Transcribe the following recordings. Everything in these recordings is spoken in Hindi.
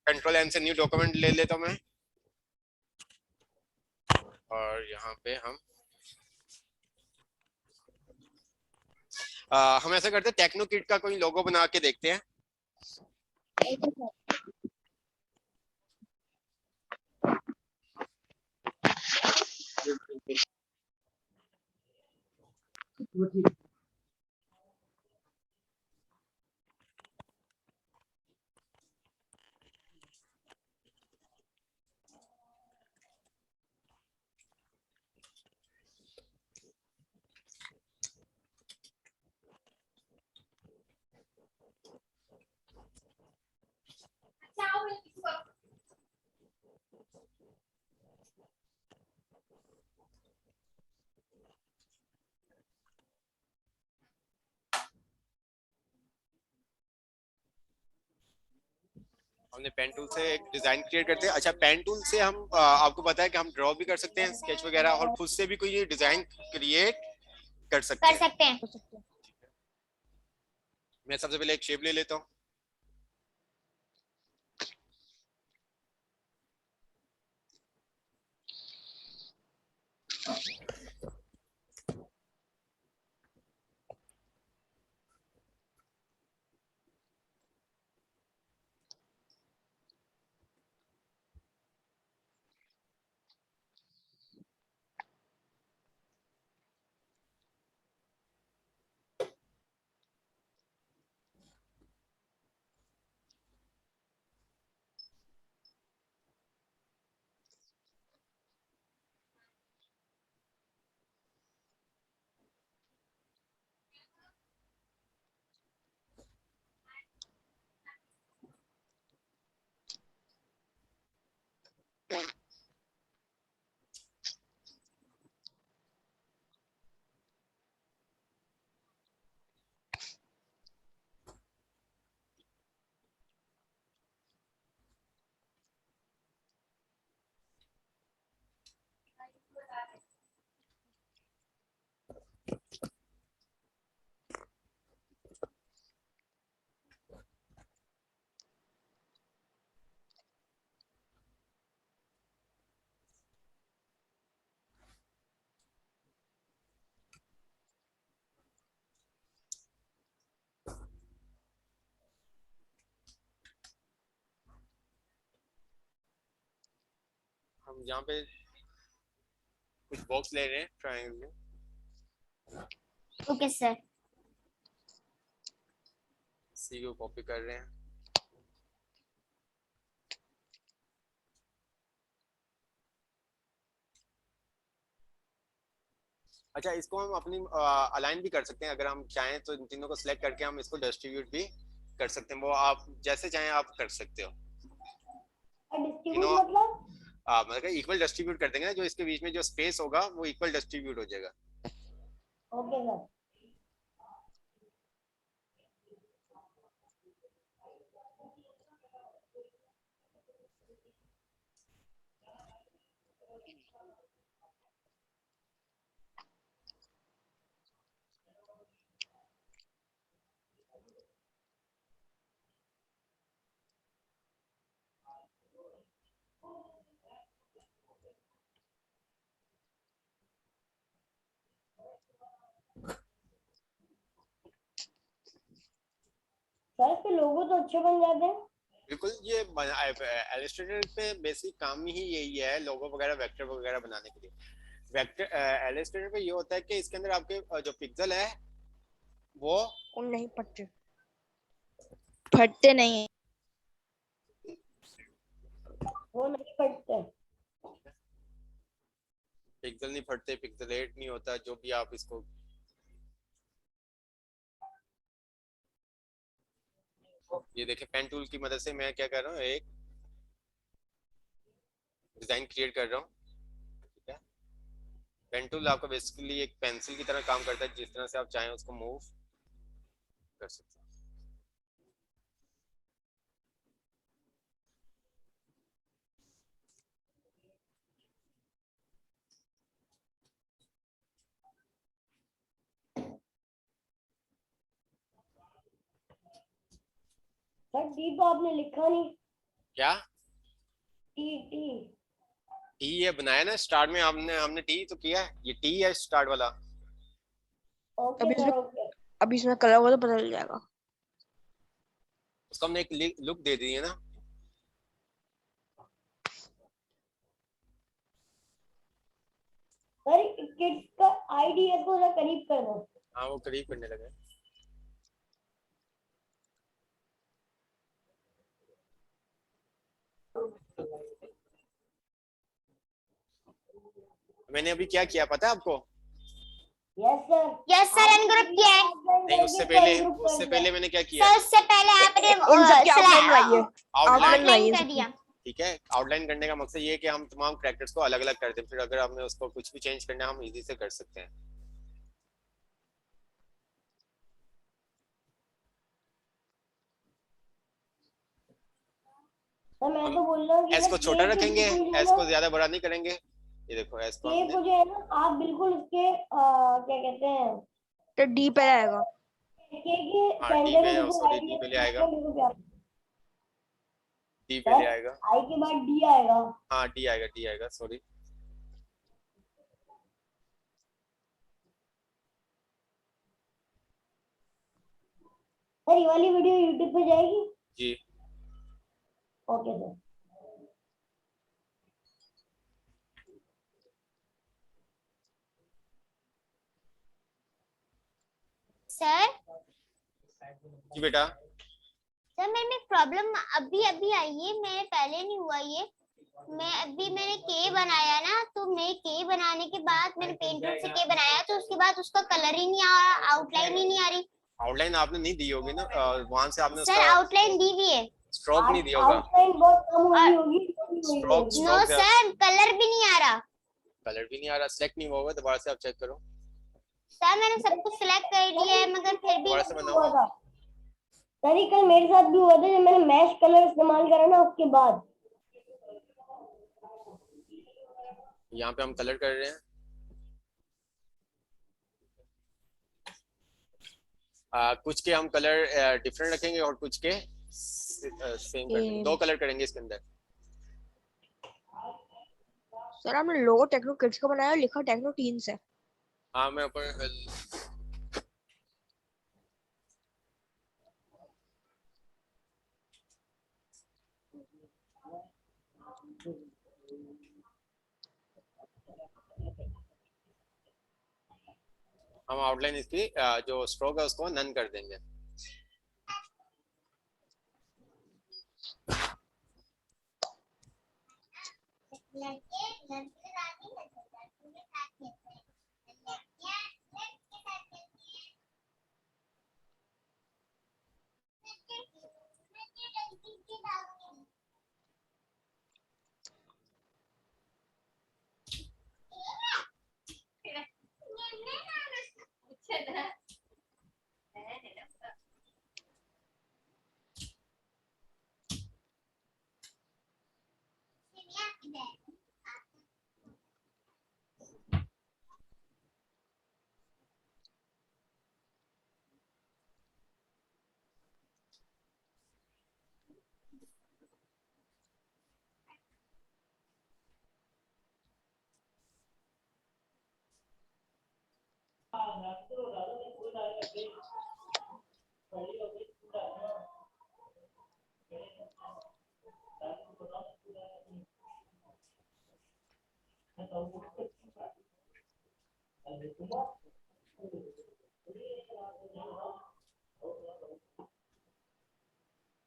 कंट्रोल एन से न्यू डॉक्यूमेंट ले लेता हूँ मैं, और यहाँ पे हम ऐसा करते हैं, टेक्नो किट का कोई लोगो बना के देखते हैं। हमने पेन टूल से एक डिजाइन क्रिएट करते हैं। अच्छा, पेन टूल से हम आपको पता है कि हम ड्रॉ भी कर सकते हैं, स्केच वगैरह, और खुद से भी कोई डिजाइन क्रिएट कर सकते हैं। मैं सबसे पहले एक शेप ले लेता हूँ। हम यहाँ पे कुछ बॉक्स ले रहे हैं ट्रायंगल में। Okay sir. सी को कॉपी कर रहे हैं। अच्छा, इसको हम अपनी अलाइन भी कर सकते हैं, अगर हम चाहें तो इन तीनों को सिलेक्ट करके हम इसको डिस्ट्रीब्यूट भी कर सकते हैं। वो आप जैसे चाहें आप कर सकते हो। डिस्ट्रीब्यूट तीनों मतलब इक्वल डिस्ट्रीब्यूट कर देंगे ना, जो इसके बीच में जो स्पेस होगा वो इक्वल डिस्ट्रीब्यूट हो जाएगा। Okay sir. सर इसके लोगो तो अच्छे बन जाते हैं। बिल्कुल, ये इलस्ट्रेटर पे बेसिक काम ही यही है, लोगो वगैरह वेक्टर वगैरह बनाने के लिए। वेक्टर इलस्ट्रेटर पे ये होता है कि इसके अंदर आपके जो पिक्सल है वो नहीं फटते, फटते नहीं। वो नहीं पढ़ते। पिक्सल नहीं फटते, पिक्सलेट नहीं होता, जो भी आप इसको ये देखें, पेन टूल की मदद से मैं क्या कर रहा हूँ, एक डिजाइन क्रिएट कर रहा हूँ। ठीक है, पेन टूल आपका बेसिकली एक पेंसिल की तरह काम करता है, जिस तरह से आप चाहें उसको मूव कर सकते हैं। सर डी तो आपने लिखा नहीं। क्या टी टी। टी ये बनाया ना स्टार्ट में, हमने टी तो किया है, ये टी है स्टार्ट वाला। ओके अभी सर इसमें ओके। अभी इसमें कलर होगा तो पता चल जाएगा। उसको हमने एक लुक दे दी है ना। सर किड्स का आईडीएस को जरा करीब कर दो। हाँ वो करीब करने लगे। मैंने अभी क्या किया पता है आपको? यस सर अनग्रुप किया है। नहीं उससे पहले मैंने क्या किया? सर उससे पहले आपने इन सब की आउटलाइन बनाई है। आउटलाइन। बनाई है कर इन दिया। ठीक है, आउटलाइन करने का मकसद ये है कि हम तमाम कैरेक्टर्स को अलग अलग कर दें, फिर अगर हमें उसको कुछ भी चेंज करना है हम इजी से कर सकते हैं। सर मैं हम तो बोल रहा हूँ कि एस को छोटा रखेंगे, एस को के ज्यादा बड़ा नहीं करेंगे। ये देखो एस को हमने को जो है ना आप बिल्कुल उसके क्या कहते हैं तो डी पे आएगा। के हाँ डी सेंटर पे, में बिल्कुल सॉरी डी आईडीएस पे ले आएगा, बिल्कुल प्यारा। डी पे ले सर आएगा। आई के बाद डी आएगा। हाँ डी आएगा, डी आएगा सॉरी। सर ये वाली वीडियो यूट्यूब पे जाएगी? जी ओके सर। सर जी बेटा। सर मेरे में प्रॉब्लम अभी अभी आई है, मेरे पहले नहीं हुआ ये। मैंने के बनाया ना, तो मैं के बनाने के बाद मैंने पेंट से के बनाया, तो उसके बाद उसका कलर ही नहीं आ रहा, आउटलाइन ही नहीं आ रही। आउटलाइन आपने नहीं दी होगी ना, वहां से आपने सर उसका आउटलाइन दी हुई है। स्ट्रोक नहीं दिया होगा। आउटलाइन बहुत कम हुई होगी। स्ट्रोक नो सर कलर भी नहीं आ रहा। कलर भी नहीं आ रहा, सिलेक्ट नहीं हुआ होगा, दोबारा से आप चेक करो। सर मैंने सब कुछ सिलेक्ट कर लिया है मगर फिर भी दोबारा से बनाओ। सर ये कल मेरे साथ भी हुआ था जब मैंने मैश कलर इस्तेमाल करा ना, उसके बाद यहाँ पे हम कलर कर रहे हैं। कुछ के हम कलर डिफरेंट रखेंगे और कुछ के सेम कर देंगे, दो कलर करेंगे इसके अंदर। सर हमने लोगो टेक्नो किड्स का बनाया, लिखा टेक्नो टीन्स है। हाँ मैं ऊपर हम आउटलाइन इसकी जो स्ट्रोक है उसको नन कर देंगे।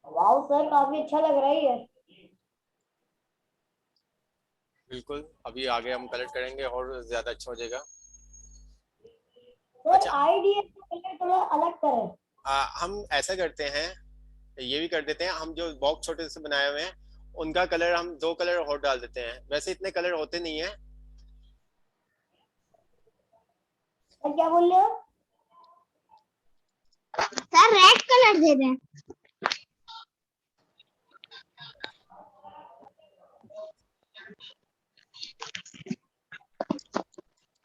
वाओ सर काफी अच्छा लग रहा है ये। बिल्कुल, अभी आगे हम कलर करेंगे और ज्यादा अच्छा हो जाएगा। सर अच्छा। आईडीएस का कलर थोड़ा अलग करें। हम ऐसा करते हैं, ये भी कर देते हैं, हम जो बॉक्स छोटे से बनाए हुए हैं उनका कलर हम दो कलर और डाल देते हैं, वैसे इतने कलर होते नहीं है। सर क्या बोल रहे हो? सर रेड कलर दे दें।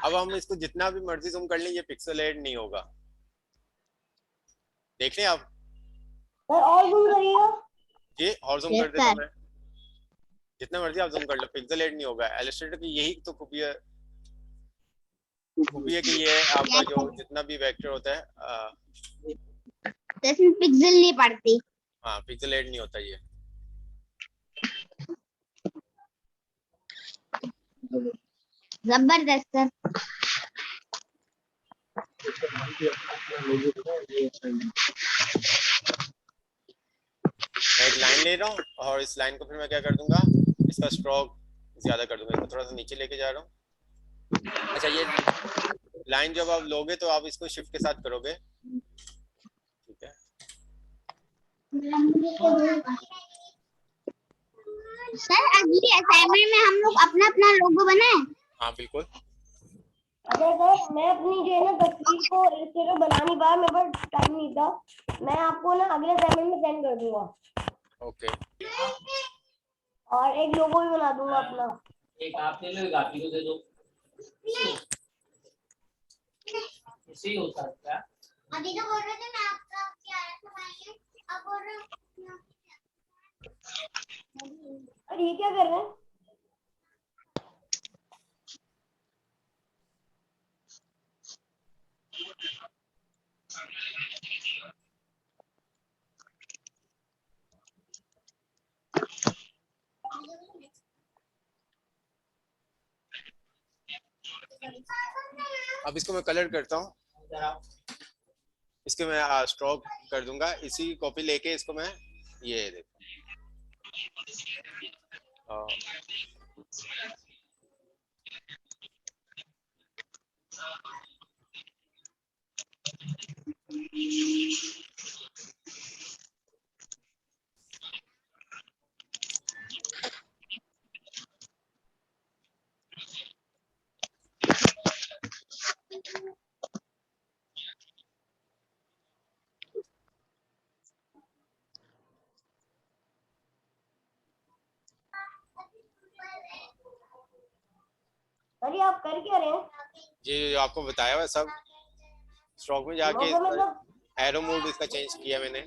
अब हम इसको जितना भी मर्जी जूम कर लें ये पिक्सेलेट नहीं होगा, देख लें आप। सर और जूम करिएगा। ये और जूम कर देता हूं मैं। जितना मर्जी आप जूम कर लो, पिक्सल एड नहीं होगा। इलस्ट्रेटर की यही तो खूबी है कि ये आपका जो जितना भी वेक्टर होता है तो इसमें पिक्सल नहीं पड़ती। हाँ, पिक्सल एड नहीं होता ये। जबरदस्त सर। मैं एक लाइन ले रहा हूँ और इस लाइन को फिर मैं क्या कर दूंगा, इसका स्ट्रोक ज्यादा कर दूंगा, इसको थोड़ा सा नीचे लेके जा रहा हूँ। अच्छा, ये लाइन जब आप लोगे तो आप इसको शिफ्ट के साथ करोगे, ठीक है। सर अगली असाइनमेंट में हम लोग अपना अपना लोगो बनाए। हाँ बिल्कुल। अच्छा सर, मैं अपनी जो है ना तस्वीर को इलस्ट्रेटर बना नहीं पाया, मेरे पास टाइम नहीं था। मैं आपको ना अगले असाइनमेंट में सेंड कर दूंगा। ओके। और एक लोगो भी बना दूंगा अपना। एक आप ले लो, एक आप ही को दे दो। ऐसे ही होता है क्या? अभी तो बोल रहे थे मैं आपका क्या बनाएंगे, अब बोल रहे हो। अरे ये क्या कर रहे हैं? अब इसको मैं कलर करता हूँ, इसके मैं स्ट्रोक कर दूंगा। इसी कॉपी लेके इसको मैं ये देखो अरे आप कर क्या रहे हैं? ये जो आपको बताया हुआ सब स्ट्रोक में जाके मतलब एरो मोड इसका चेंज किया मैंने।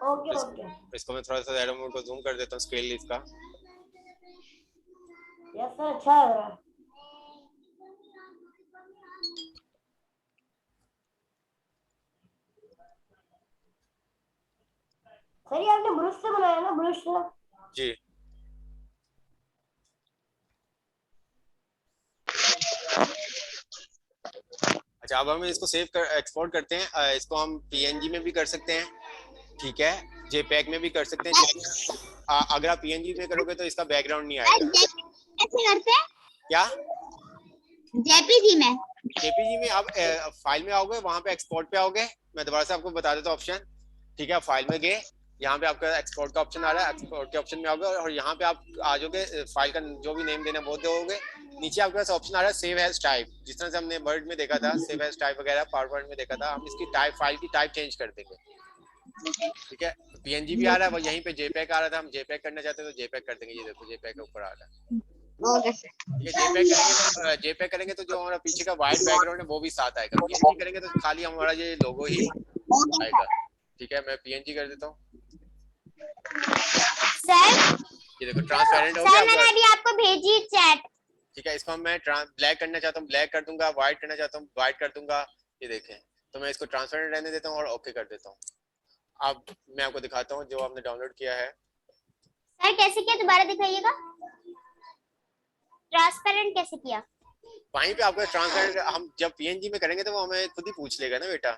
Okay okay. इसको मैं थोड़ा सा एरो मोड को जूम कर देता हूँ, स्केल इसका। यस सर, अच्छा लग रहा है। सर ये आपने ब्रश से बनाया ना, ब्रश से? जी। अच्छा, अब हम इसको एक्सपोर्ट करते हैं। इसको हम पीएनजी में भी कर सकते हैं, ठीक है, जेपीईजी में भी कर सकते हैं। अगर आप पीएनजी में करोगे तो इसका बैकग्राउंड नहीं आएगा। कैसे करते हैं? क्या? जेपीजी में। जेपीजी में आप फाइल में आओगे, वहां पे एक्सपोर्ट पे आओगे। मैं दोबारा से आपको बता देता हूँ ऑप्शन, ठीक है। आप फाइल में गए, यहाँ पे आपका एक्सपोर्ट का ऑप्शन आ रहा है, एक्सपोर्ट के ऑप्शन में आओगे और यहाँ पे आप आ जाओगे, फाइल का जो भी नेम देना है वो दोगे। नीचे आपके पास ऑप्शन आ रहा है सेव एज टाइप, जिस तरह से हमने वर्ड में देखा था सेव एज टाइप वगैरह, पावर पॉइंट में देखा था। हम इसकी टाइप, फाइल की टाइप चेंज कर देंगे, ठीक है। पीएनजी भी आ रहा है, वो यहीं पे जेपीईजी आ रहा था, हम जेपीईजी करना चाहते हैं तो जेपीईजी कर देंगे। ये देखो जेपीईजी के ऊपर आ रहा है, ठीक है। जेपीईजी करेंगे तो जो हमारा पीछे का व्हाइट बैकग्राउंड है वो भी साथ आएगा। पीएनजी करेंगे तो खाली हमारा ये लोगो ही आएगा, ठीक है। मैं पीएनजी कर देता हूँ। सर ये देखो ट्रांसपेरेंट हो सर गया। मैंने अभी आपको भेजी चैट। ठीक है, इसको हम मैं ब्लैक करना चाहता हूँ, ब्लैक कर दूंगा। व्हाइट करना चाहता हूँ, व्हाइट कर दूंगा। ये देखें, तो मैं इसको ट्रांसपेरेंट रहने देता हूँ और ओके कर देता हूँ। अब मैं आपको दिखाता हूँ जो आपने डाउनलोड किया है। सर कैसे किया, दोबारा दिखाइएगा। ट्रांसपेरेंट कैसे किया? वहीं पे आपको ट्रांसपेरेंट, हम जब पीएनजी में करेंगे तो वो हमें खुद ही पूछ लेगा ना बेटा।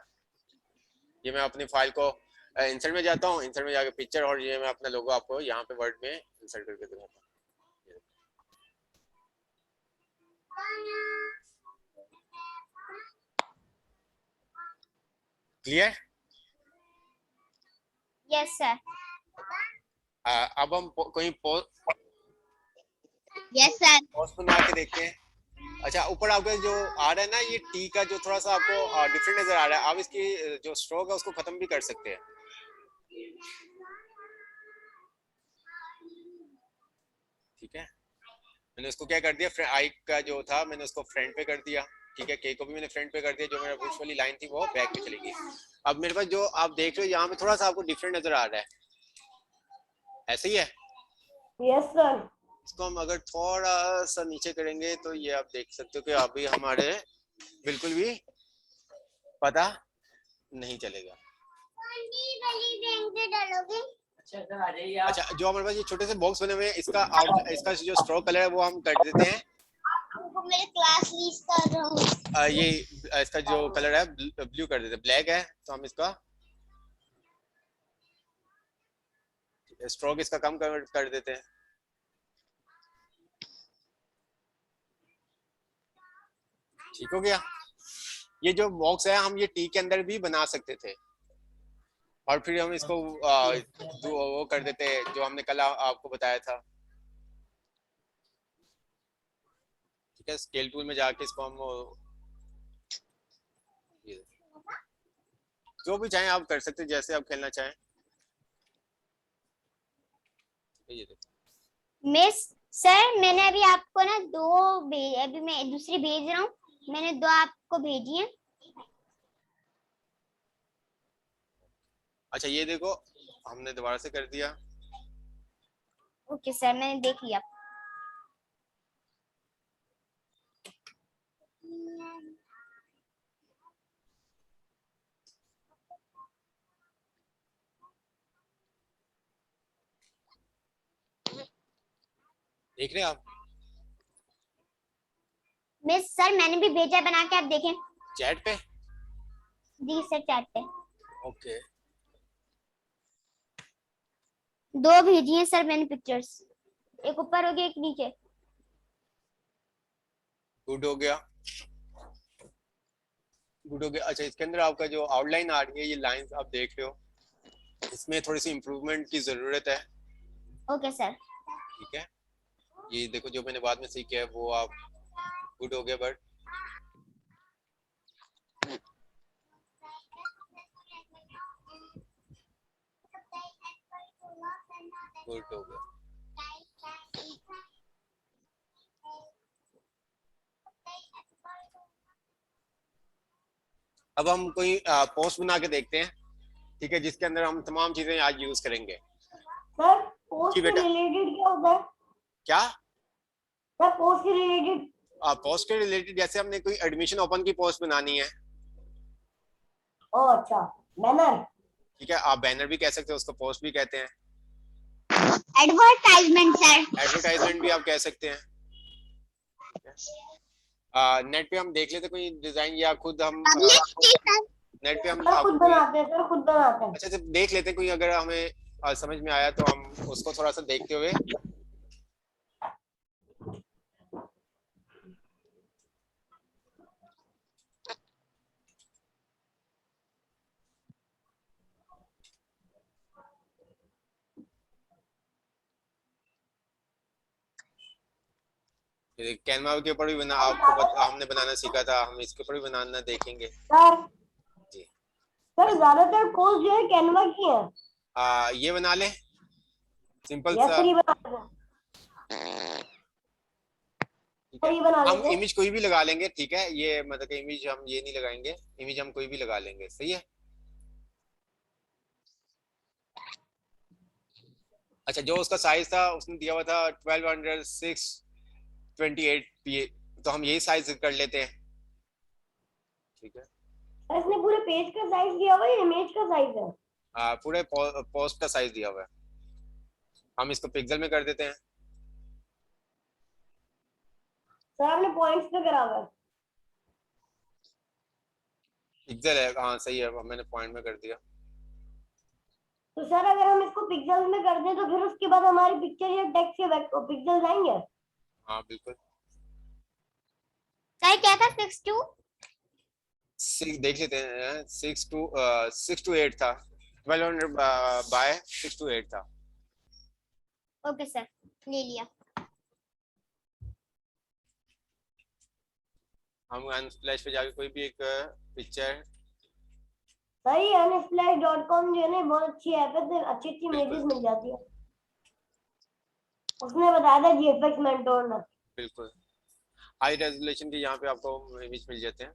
ये मैं अपनी फाइल को इंसर्ट में जाता हूँ, इंसर्ट में जाके पिक्चर, और ये मैं अपना लोगो आपको यहाँ पे वर्ड में इंसर्ट करके दूंगा। क्लियर? Yes sir. अब हम कोई यस सर। पोस्ट बना के देखते हैं। अच्छा, ऊपर आपका जो आ रहा है ना, ये टी का जो थोड़ा सा आपको डिफरेंट नजर आ रहा है, आप इसकी जो स्ट्रोक है उसको खत्म भी कर सकते हैं, ठीक है। मैंने उसको क्या कर दिया, आई का जो था मैंने उसको फ्रंट पे कर दिया, ठीक है। के को भी मैंने फ्रंट पे कर दिया, जो मेरा बुश वाली लाइन थी वो बैक पे चली गई। अब मेरे पास जो आप देख रहे हो यहाँ पे थोड़ा सा आपको डिफरेंट नजर आ रहा है, ऐसे ही है। Yes sir. इसको हम अगर थोड़ा सा नीचे करेंगे तो ये आप देख सकते हो कि अभी हमारे बिल्कुल भी पता नहीं चलेगा। डालोगे? अच्छा इधर आ जाइए आप। अच्छा, जो हमारे पास ये छोटे से बॉक्स बने हुए हैं, इसका जो स्ट्रो कलर है वो हम कर देते हैं। मेरे क्लास लीज कर रहा हूँ। ये इसका जो कलर है ब्लू कर देते हैं। ब्लैक है तो हम इसका स्ट्रोक इसका कम कर देते हैं। ठीक हो गया। ये जो बॉक्स है हम ये टी के अंदर भी बना सकते थे और फिर हम इसको वो कर देते हैं जो हमने कल आपको बताया था। ठीक है, स्केल टूल में जाके इसको हम जो भी चाहें आप कर सकते हैं, जैसे आप खेलना चाहें। ये देखो मिस सर, मैंने अभी आपको ना अभी मैं दूसरी भेज रहा हूँ। मैंने 2 आपको भेजी है। अच्छा, ये देखो हमने दोबारा से कर दिया। ओके सर, मैंने देख लिया। देख रहे हैं आप मिस सर, मैंने भी भेजा है बना के, आप देखें। चैट पे? जी सर, चैट पे ओके, 2 भेजी हैं सर मैंने पिक्चर्स। एक ऊपर हो गया, एक नीचे। गुड हो गया, गुड हो गया। अच्छा, इसके अंदर आपका जो आउटलाइन आ रही है, ये लाइंस आप देख रहे हो, इसमें थोड़ी सी इम्प्रूवमेंट की जरूरत है। Okay sir. ठीक है, ये देखो जो मैंने बाद में सीखा है वो आप गुड हो गया, बट गुड हो गया। अब हम कोई पोस्ट बना के देखते हैं, ठीक है, जिसके अंदर हम तमाम चीजें आज यूज करेंगे। सर पोस्ट जी से बेटा। रिलेटेड क्या होता है? क्या? सर पोस्ट से रिलेटेड? पोस्ट के रिलेटेड, जैसे हमने कोई एडमिशन ओपन की पोस्ट बनानी है, ओ अच्छा, बैनर। ठीक है, आप बैनर भी कह सकते हो, उसको पोस्ट भी कहते हैं। Advertisement sir. एडवर्टाइजमेंट भी आप कह सकते हैं। नेट पे हम देख लेते कोई डिजाइन, या खुद हम नेट पे हम सर खुद कोई बनाते हैं, सर खुद बनाते हैं। अच्छा से देख लेते हैं, कोई अगर हमें समझ में आया तो हम उसको थोड़ा सा देखते हुए कैनवा के ऊपर भी बना, हमने बनाना सीखा था, हम इसके ऊपर भी बनाना देखेंगे। सर जी, सर ज्यादातर पोस्ट जो है कैनवा की है। ये बना ले सिंपल यस सा। सर, ये बना लेते हैं। ठीक है, सर ये बना हम लेते हैं। इमेज कोई भी लगा लेंगे, ठीक है, ये मतलब कि इमेज हम ये नहीं लगाएंगे, इमेज हम कोई भी लगा लेंगे, सही है। अच्छा, जो उसका साइज था उसने दिया हुआ था 1206/28 पी, तो हम यही साइज कर लेते हैं। ठीक है, सर इसने पूरे पेज का साइज दिया हुआ है, इमेज का साइज है? पूरे पोस्ट का साइज दिया हुआ है, हम इसको पिक्सल में कर देते हैं। सर आपने पॉइंट्स पे करा हुआ है। पिक्सल है, हाँ सही है, मैंने पॉइंट में कर दिया। तो सर अगर हम इसको पिक्सेल्स में कर दें तो फिर उसके बाद हमारी पिक्चर या टेक्स्ट के पिक्सेल्स आएंगे? हाँ बिल्कुल। सर क्या था 62? देख लेते हैं, 6 to 8 था, 1200/6 to 8 था। ओके सर, ले लिया। हम अनस्प्लैश पे जाके कोई भी एक पिक्चर, सही unsplash.com जो है ना बहुत अच्छी ऐप है, तो अच्छी अच्छी इमेजेस मिल जाती है। उसने बताया था जीएफएक्स मेंटोर ने। बिल्कुल हाई रेजोल्यूशन के यहाँ पे आपको इमेज मिल जाते हैं।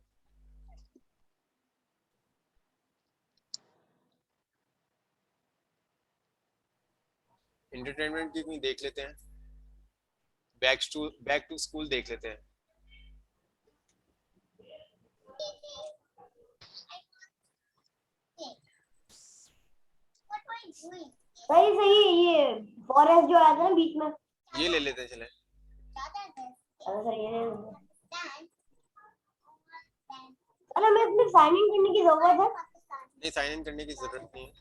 एंटरटेनमेंट की कोई देख लेते हैं, बैक टू स्कूल देख लेते हैं। सही सही, ये फॉरेस्ट जो आया था ना बीच में, ये ले लेते हैं, चले। अरे सर ये अरे हमें इसमें साइन इन करने की जरूरत है? नहीं, साइन इन करने की जरूरत नहीं है।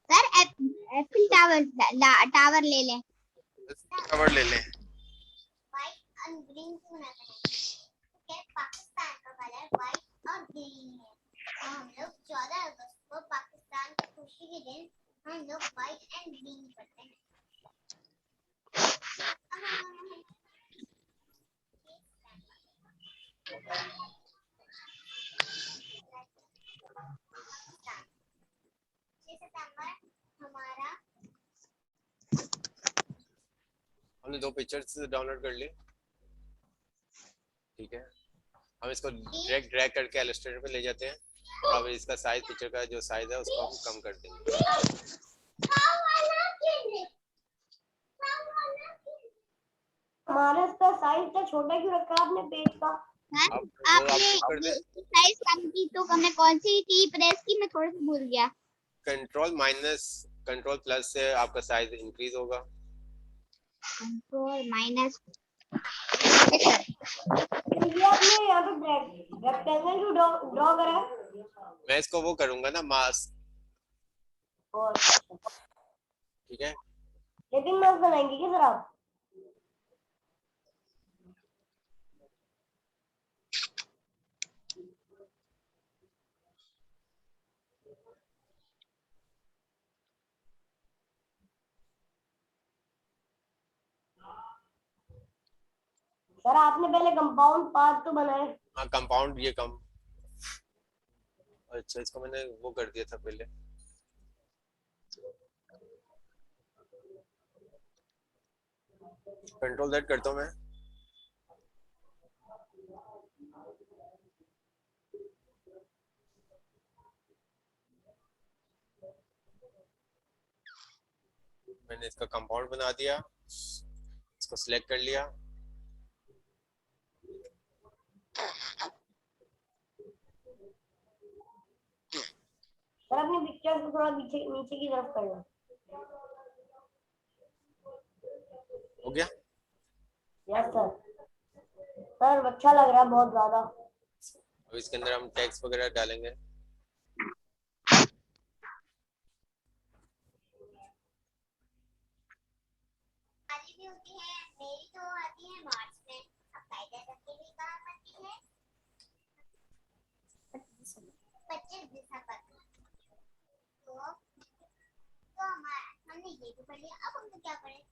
सर एफिल टावर ले लें। टावर ले लें। व्हाइट और ग्रीन से बनाते हैं। पाकिस्तान का कलर व्हाइट और ग्रीन है, तो हम लोग 14 अगस्त को पाकिस्तान की खुशी के दिन हम लोग व्हाइट एंड ग्रीन करते हैं। हमारा हमने 2 पिक्चर्स डाउनलोड कर ली, ठीक है। हम इसको ड्रैग करके इलस्ट्रेटर पे ले जाते हैं, और अब इसका साइज, पिक्चर का जो साइज है उसको हम कम कर देंगे। हमारा इसका साइज तो छोटा क्यों रखा आपने पेज का? अब वो आप आपने कर दें। साइज कम की तो हमने कौन सी की प्रेस की, मैं थोड़ा सा भूल गया। कंट्रोल प्लस से आपका साइज इंक्रीज होगा। Control minus. ये आपने यहाँ पे रेक्टेंगल जो ड्रॉ करा है, मैं इसको वो करूंगा ना, मास्क, और ठीक है। लेकिन मैं बनाएंगे क्या सर आप? सर आपने पहले कंपाउंड पार्ट तो बनाए। हाँ, कंपाउंड, ये कम, अच्छा इसको मैंने वो कर दिया था पहले। कंट्रोल Z करता हूँ मैं। मैंने इसका कंपाउंड बना दिया, इसको सिलेक्ट कर लिया। सर अपनी पिक्चर को थोड़ा नीचे नीचे की तरफ कर लो। हो गया। Yes sir. सर अच्छा लग रहा है बहुत ज्यादा। अब इसके अंदर हम टेक्स्ट वगैरह डालेंगे। भी होती है, मेरी तो आती है मार्च में। अब कायदे करके भी कहाँ करती है 25 दिसंबर। तो हमने ये भी पढ़ लिया, अब हम तो क्या पढ़े?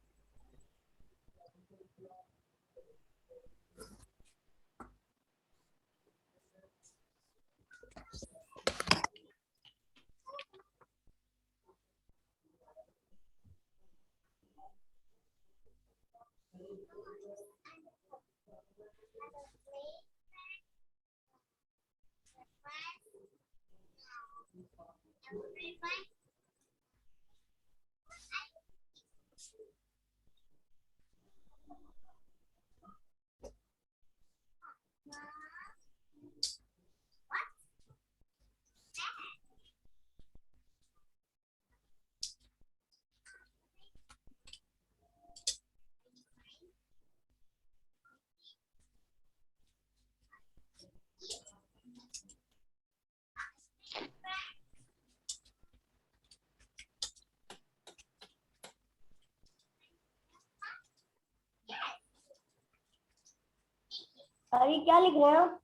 अरे क्या लिख रहे हैं आप?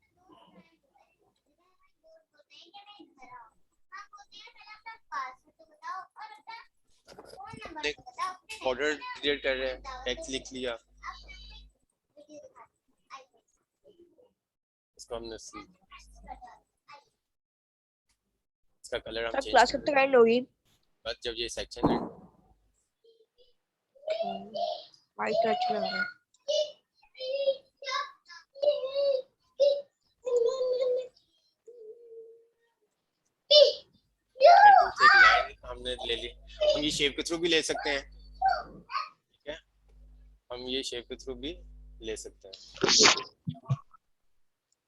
ऑर्डर क्रिएट कर रहे हैं, टेक्स्ट लिख लिया, इसको हमने इसका कलर हम चेंज क्लास कब तक एंड होगी? बस जब ये सेक्शन है। वाइट तो अच्छा लग रहा है। हमने ले ली। हम ये शेप के थ्रू भी ले सकते हैं, ठीक है, हम ये शेप के थ्रू भी ले सकते हैं।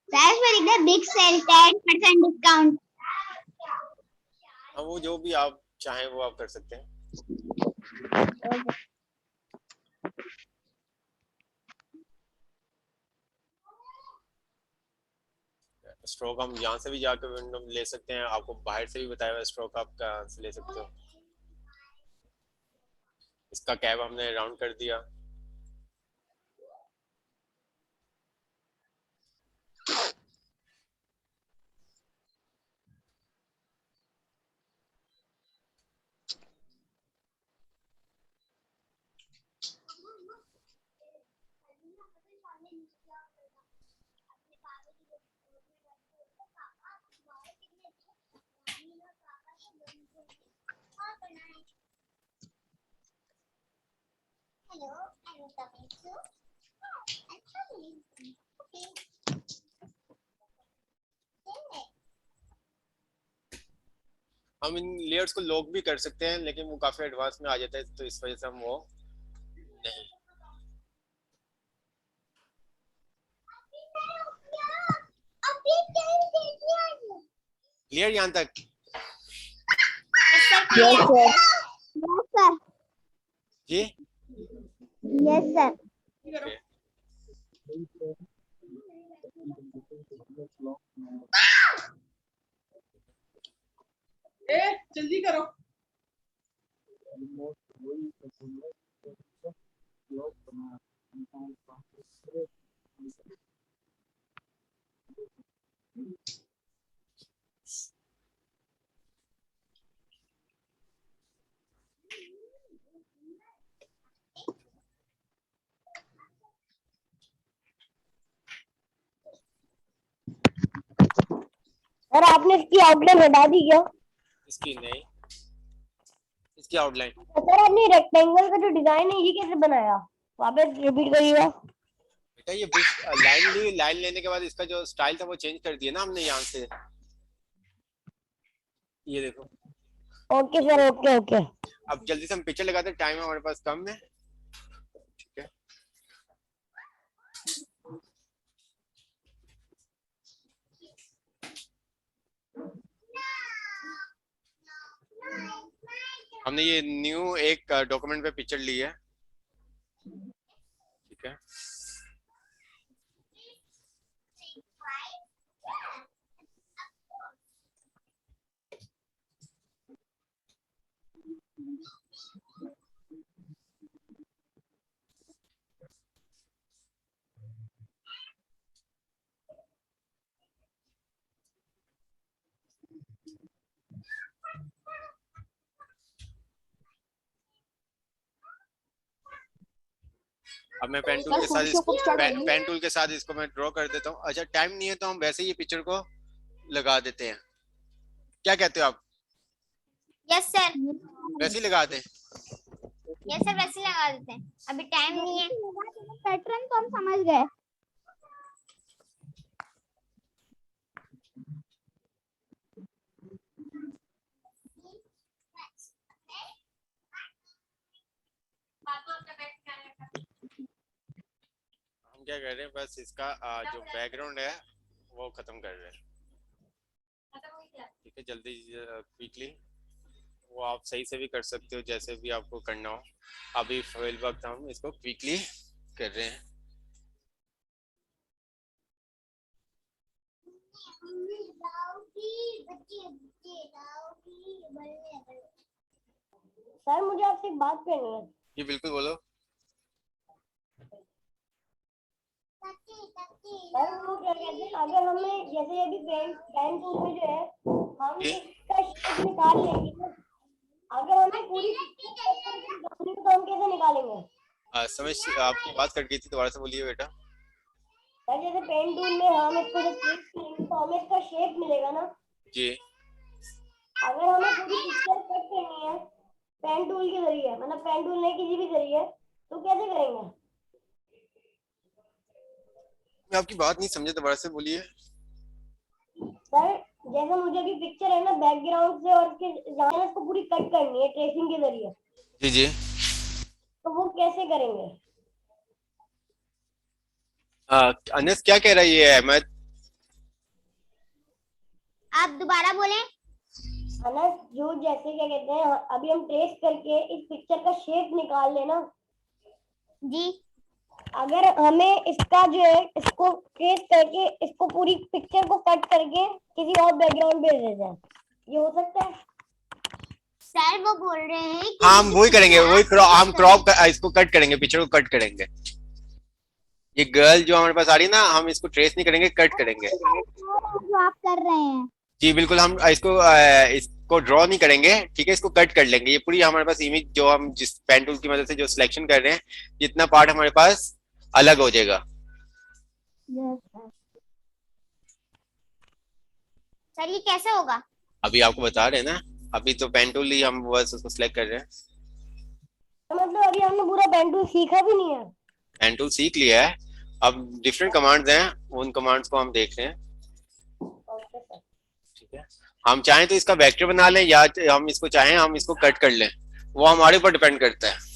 That's very the big sale 10% discount. हाँ, वो जो भी आप चाहें वो आप कर सकते हैं। स्ट्रोक हम यहाँ से भी जाकर विंडो में ले सकते हैं, आपको बाहर से भी बताया हुआ स्ट्रोक आप कहाँ से ले सकते हो। इसका कैप हमने राउंड कर दिया। Hello, I'm coming to. हम इन लेयर्स को लॉक भी कर सकते हैं, लेकिन वो काफी एडवांस में आ जाता है, तो इस वजह से हम वो नहीं। क्लियर यहाँ तक? Yes, sir. जी Yes, sir. Okay. जल्दी करो। सर आपने इसकी आउटलाइन हटा दी क्या? इसकी नहीं, इसकी आउटलाइन। सर आपने रेक्टेंगल का जो डिजाइन है ये कैसे बनाया? वापस रिपीट करिएगा। बेटा ये लाइन ली, लाइन लेने के बाद इसका जो स्टाइल था वो चेंज कर दिया ना हमने यहाँ से। ये देखो। Okay sir, okay okay. अब जल्दी से हम पिक्चर लगाते हैं, टाइम हमारे पास कम है, ठीक है। हमने ये न्यू एक डॉक्यूमेंट पे पिक्चर ली है, ठीक है। अब मैं पेन टूल के साथ पेन टूल के साथ इसको मैं ड्रॉ कर देता हूँ। अच्छा टाइम नहीं है तो हम वैसे ही पिक्चर को लगा देते हैं, क्या कहते हो आप? Yes, sir. वैसे ही लगाते हैं। Yes, sir. वैसे लगा देते हैं, अभी टाइम नहीं है। पैटर्न तो हम समझ गए। हम क्या कर रहे हैं, बस इसका जो बैकग्राउंड है वो खत्म कर रहे हैं, ठीक है। जल्दी क्विकली वो आप सही से भी कर सकते हो, जैसे भी आपको करना हो। अभी फिल वक्त हम इसको क्विकली कर रहे हैं। सर मुझे आपसे एक बात करनी है। जी बिल्कुल बोलो। सर वो क्या कहते हैं, अगर हमें जैसे अभी पेन टूल में जो है हम इसका शेप निकाल लेंगे ना, अगर हमें पूरी तो हम कैसे निकालेंगे? समझ आपकी बात कट गई थी, दोबारा से बोलिए बेटा। सर जैसे पेन टूल में हम इसको जब क्लिक करेंगे तो हमें इसका शेप मिलेगा ना जी। अगर हमें पूरी पिक्चर कट करनी है पेन टूल के जरिए, मतलब पेन टूल नहीं किसी भी जरिए, तो कैसे करेंगे? मैं आपकी बात नहीं समझे, दोबारा से बोलिए। सर जैसे मुझे अभी पिक्चर है ना बैकग्राउंड से और उसके जहाँ है ना, इसको पूरी कट करनी है ट्रेसिंग के जरिए, जी जी। तो वो कैसे करेंगे? अनस क्या कह रही है अहमद? आप दोबारा बोलें। है ना, जो जैसे क्या कहते हैं, अभी हम ट्रेस करके इस पिक्चर का शेप निकाल लेना। जी अगर हमें इसका जो है इसको ट्रेस करके इसको पूरी पिक्चर को कट करके किसी और बैकग्राउंड पे दे दें, ये हो सकता है? सर वो बोल रहे हैं कि हाँ ये हम जो वही करेंगे, पिक्चर वही आप ट्रेस हम कर रहे क्रॉप इसको कट करेंगे, पिक्चर को कट करेंगे। ये गर्ल जो हमारे पास आ रही है ना, हम इसको ट्रेस नहीं करेंगे, कट करेंगे। जो आप कर रहे हैं। जी बिल्कुल, हम इसको ड्रॉ नहीं करेंगे, ठीक है, इसको कट कर लेंगे। ये पूरी हमारे पास इमेज जो हम जिस पेन टूल की मदद से जो सिलेक्शन कर रहे हैं, जितना पार्ट हमारे पास अलग हो जाएगा। सर ये कैसे होगा? अभी आपको बता रहे हैं ना, अभी तो पेन टूल ही हम बस उसको सिलेक्ट कर रहे हैं। तो मतलब अभी हमने पूरा पेन टूल सीखा भी नहीं है। पेन टूल सीख लिया है, अब डिफरेंट कमांड्स हैं, उन कमांड्स को हम देख रहे हैं। Okay sir. ठीक है, हम चाहें तो इसका वेक्टर बना लें, या हम इसको चाहें हम इसको कट कर लें, वो हमारे ऊपर डिपेंड करता है।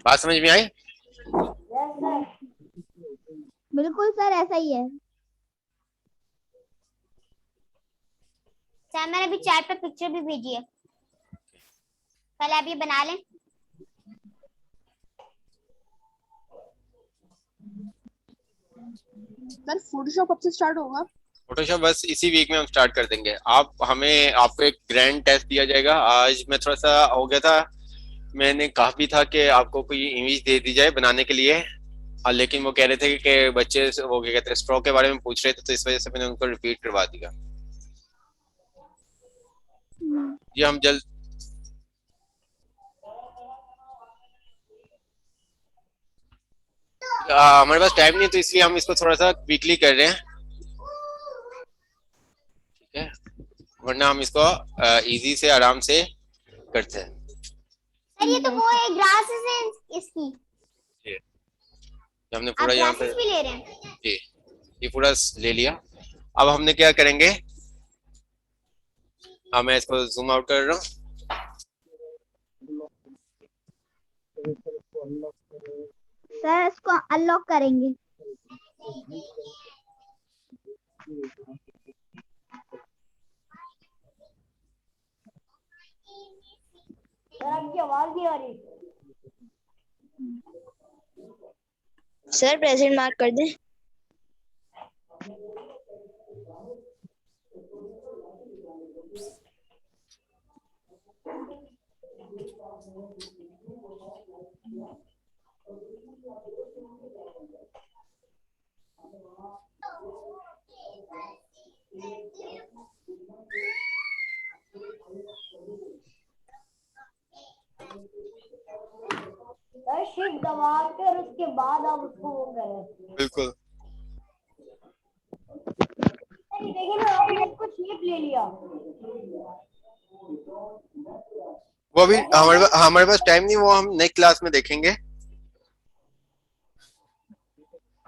बात समझ में आई? Yes sir. बिल्कुल सर ऐसा ही है। सर मैंने अभी चैट पे पिक्चर भी भेजी है, पहले आप ये बना लें। सर फोटोशॉप कब से स्टार्ट होगा? फोटोशॉप बस इसी वीक में हम स्टार्ट कर देंगे। आपको एक ग्रैंड टेस्ट दिया जाएगा। आज मैं थोड़ा सा हो गया था, मैंने कहा भी था कि आपको कोई इमेज दे दी जाए बनाने के लिए, लेकिन वो कह रहे थे कि बच्चे वो क्या कहते हैं स्ट्रोक के बारे में पूछ रहे थे, तो इस वजह से मैंने उनको रिपीट करवा दिया। ये हम जल्द हमारे पास टाइम नहीं, तो इसलिए हम इसको थोड़ा सा क्विकली कर रहे हैं, ठीक है, वरना हम इसको इजी से आराम से करते हैं। सर ये तो वो है ग्रासेस है इसकी, ये हमने आप पूरा यहाँ पे ग्रासेस भी ले रहे हैं? जी ये पूरा ले लिया। अब हमने क्या करेंगे, मैं इसको जूम आउट कर रहा हूँ। सर इसको अनलॉक करेंगे। सर आपकी आवाज नहीं आ रही। सर प्रेजेंट मार्क कर दें। सर शिफ्ट दबा कर उसके बाद आप उसको वो करें। बिल्कुल, सर ये देखिए ना, आपने इसको शेप ले लिया। वो अभी हमारे पास टाइम नहीं, वो हम नेक्स्ट क्लास में देखेंगे।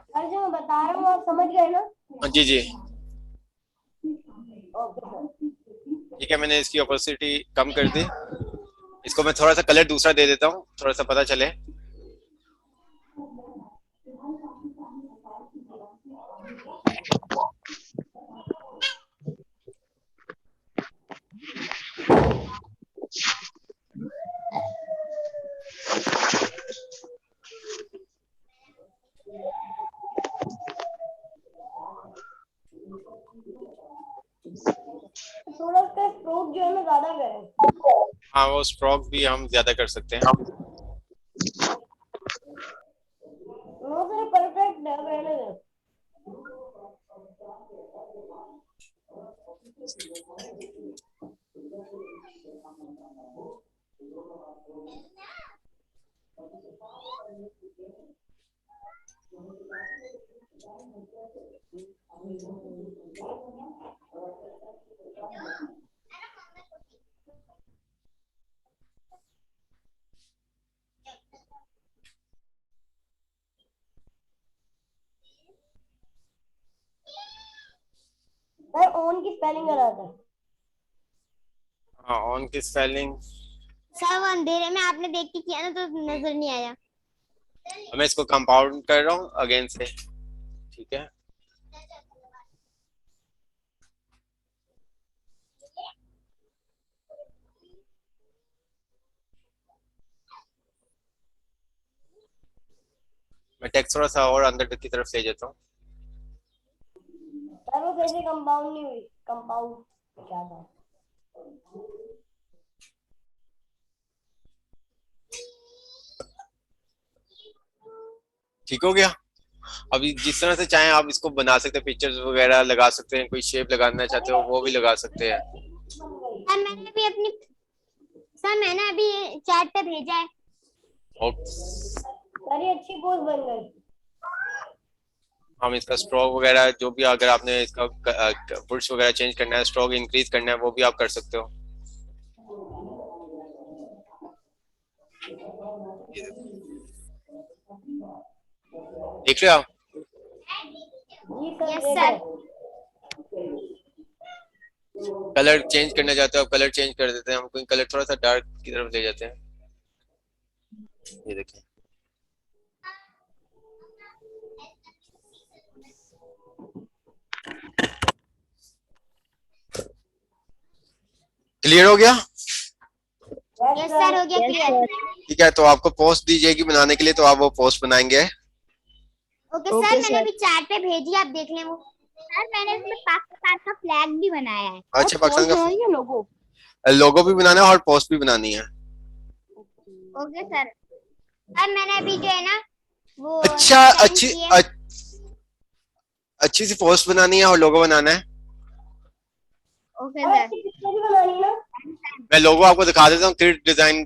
सर जो मैं बता रहा हूँ आप समझ गए ना? जी जी ओके सर। ठीक है, मैंने इसकी ऑपोसिटी कम कर दी, इसको मैं थोड़ा सा कलर दूसरा दे देता हूँ, थोड़ा सा पता चले। थोड़ा उसका स्ट्रोक जो है ना ज्यादा करें। हाँ वो स्ट्रोक भी हम ज्यादा कर सकते हैं। नो सर परफेक्ट है, रहने दो। की स्पेलिंग कराता है। हाँ, ऑन की स्पेलिंग सर वो अंधेरे में आपने देख के किया ना तो नजर नहीं आया। मैं इसको कंपाउंड कर रहा हूँ अगेन से, ठीक है। मैं टेक्स्ट थोड़ा सा और अंदर की तरफ ले जाता हूँ। सर वो कैसे कंपाउंड नहीं हुई, कंपाउंड क्या था? ठीक हो गया। अभी जिस तरह से चाहें आप इसको बना सकते हैं, पिक्चर्स वगैरह लगा सकते हैं, कोई शेप लगाना चाहते हो वो भी लगा सकते हैं। सर मैंने भी अपनी सर मैंने अभी चैट पे भेजा है। और सर ये अच्छी पोज बन गई। हम इसका स्ट्रोक वगैरह जो भी, अगर आपने इसका पुश वगैरह चेंज करना है, स्ट्रोक इंक्रीज करना है, वो भी आप कर सकते हो। देख रहे हो आप? जी सर यस देख सर। रहे हैं। कलर चेंज करना चाहते हो आप, कलर चेंज कर देते हैं। हम कोई कलर थोड़ा सा डार्क की तरफ ले जाते हैं। ये देखिए, क्लियर हो गया? यस सर हो गया क्लियर। ठीक है, तो आपको पोस्ट दी जाएगी बनाने के लिए, तो आप वो पोस्ट बनाएंगे। ओके ओके सर मैंने सर। अभी चैट पे भेजी, आप देख लें वो। सर मैंने इसमें पाकिस्तान का फ्लैग भी बनाया है। अच्छा, पाकिस्तान का लोगो। लोगो भी बनाना है और पोस्ट भी बनानी है। Okay sir. सर मैंने अभी जो है ना वो अच्छा, send अच्छी की है। अच्छी सी पोस्ट बनानी है और लोगो बनाना है। ओके और सर। अच्छी पिक्चर भी बनानी है ना। मैं लोगो आपको दिखा देता हूँ, क्रिएट डिजाइन,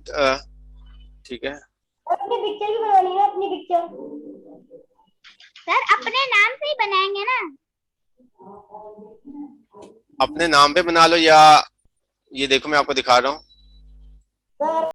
ठीक है। और अपनी पिक्चर भी बनानी है ना, अपनी पिक्चर। सर अपने नाम से ही बनाएंगे ना। अपने नाम पे बना लो, या ये देखो मैं आपको दिखा रहा हूँ।